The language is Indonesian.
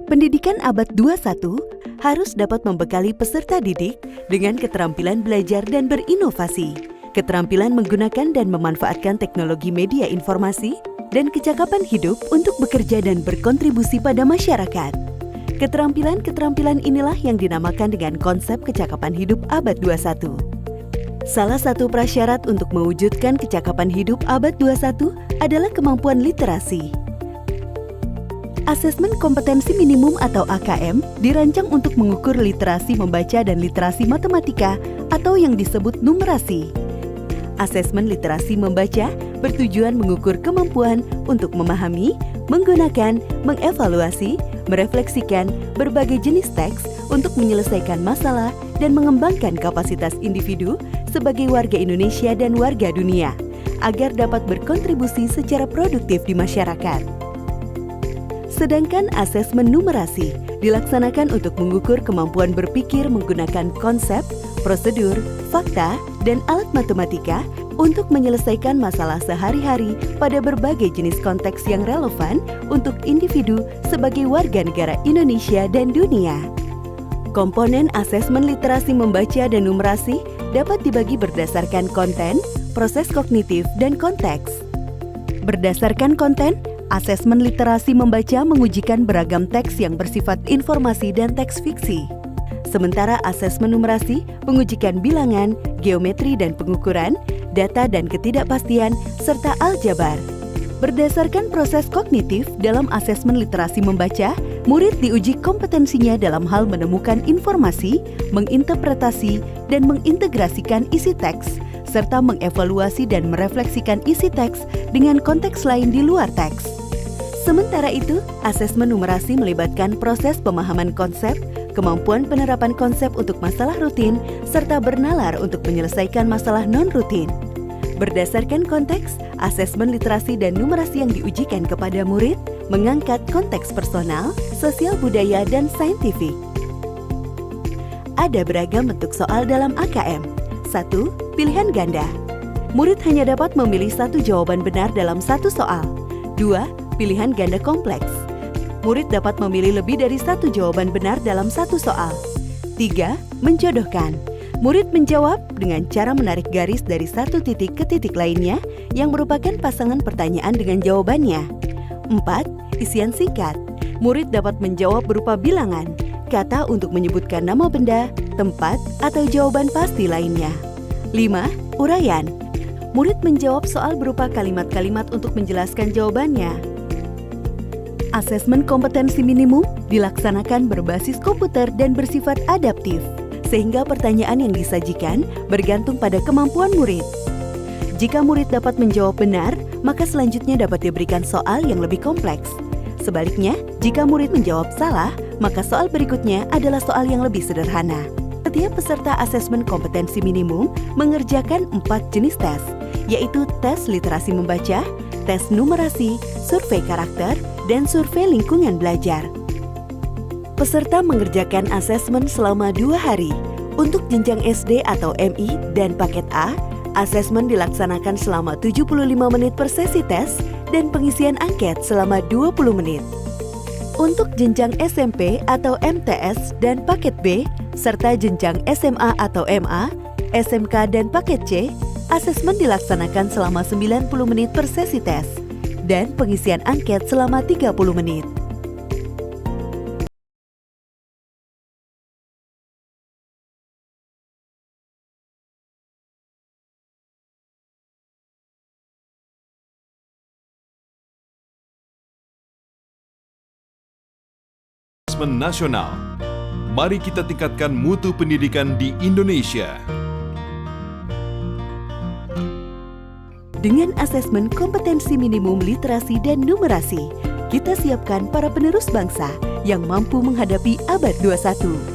Pendidikan abad 21 harus dapat membekali peserta didik dengan keterampilan belajar dan berinovasi, keterampilan menggunakan dan memanfaatkan teknologi media informasi, dan kecakapan hidup untuk bekerja dan berkontribusi pada masyarakat. Keterampilan-keterampilan inilah yang dinamakan dengan konsep kecakapan hidup abad 21. Salah satu prasyarat untuk mewujudkan kecakapan hidup abad 21 adalah kemampuan literasi. Asesmen kompetensi minimum atau AKM dirancang untuk mengukur literasi membaca dan literasi matematika atau yang disebut numerasi. Asesmen literasi membaca bertujuan mengukur kemampuan untuk memahami, menggunakan, mengevaluasi, merefleksikan berbagai jenis teks untuk menyelesaikan masalah dan mengembangkan kapasitas individu sebagai warga Indonesia dan warga dunia, agar dapat berkontribusi secara produktif di masyarakat. Sedangkan asesmen numerasi dilaksanakan untuk mengukur kemampuan berpikir menggunakan konsep, prosedur, fakta, dan alat matematika untuk menyelesaikan masalah sehari-hari pada berbagai jenis konteks yang relevan untuk individu sebagai warga negara Indonesia dan dunia. Komponen asesmen literasi membaca dan numerasi dapat dibagi berdasarkan konten, proses kognitif, dan konteks. Berdasarkan konten, asesmen literasi membaca mengujikan beragam teks yang bersifat informasi dan teks fiksi. Sementara asesmen numerasi mengujikan bilangan, geometri dan pengukuran, data dan ketidakpastian, serta aljabar. Berdasarkan proses kognitif dalam asesmen literasi membaca, murid diuji kompetensinya dalam hal menemukan informasi, menginterpretasi, dan mengintegrasikan isi teks, serta mengevaluasi dan merefleksikan isi teks dengan konteks lain di luar teks. Sementara itu, asesmen numerasi melibatkan proses pemahaman konsep, kemampuan penerapan konsep untuk masalah rutin, serta bernalar untuk menyelesaikan masalah non-rutin. Berdasarkan konteks, asesmen literasi dan numerasi yang diujikan kepada murid mengangkat konteks personal, sosial budaya, dan saintifik. Ada beragam bentuk soal dalam AKM. 1. Pilihan ganda. Murid hanya dapat memilih satu jawaban benar dalam satu soal. 2. Pilihan ganda kompleks. Murid dapat memilih lebih dari satu jawaban benar dalam satu soal. 3. Menjodohkan. Murid menjawab dengan cara menarik garis dari satu titik ke titik lainnya yang merupakan pasangan pertanyaan dengan jawabannya. 4. Isian singkat. Murid dapat menjawab berupa bilangan, kata untuk menyebutkan nama benda, tempat, atau jawaban pasti lainnya. 5. Uraian. Murid menjawab soal berupa kalimat-kalimat untuk menjelaskan jawabannya. Asesmen kompetensi minimum dilaksanakan berbasis komputer dan bersifat adaptif, sehingga pertanyaan yang disajikan bergantung pada kemampuan murid. Jika murid dapat menjawab benar, maka selanjutnya dapat diberikan soal yang lebih kompleks. Sebaliknya, jika murid menjawab salah, maka soal berikutnya adalah soal yang lebih sederhana. Setiap peserta asesmen kompetensi minimum mengerjakan 4 jenis tes, yaitu tes literasi membaca, tes numerasi, survei karakter, dan survei lingkungan belajar. Peserta mengerjakan asesmen selama 2 hari. Untuk jenjang SD atau MI dan paket A, asesmen dilaksanakan selama 75 menit per sesi tes dan pengisian angket selama 20 menit. Untuk jenjang SMP atau MTS dan paket B, serta jenjang SMA atau MA, SMK dan paket C, asesmen dilaksanakan selama 90 menit per sesi tes dan pengisian angket selama 30 menit. Asesmen nasional. Mari kita tingkatkan mutu pendidikan di Indonesia. Dengan asesmen kompetensi minimum literasi dan numerasi, kita siapkan para penerus bangsa yang mampu menghadapi abad 21.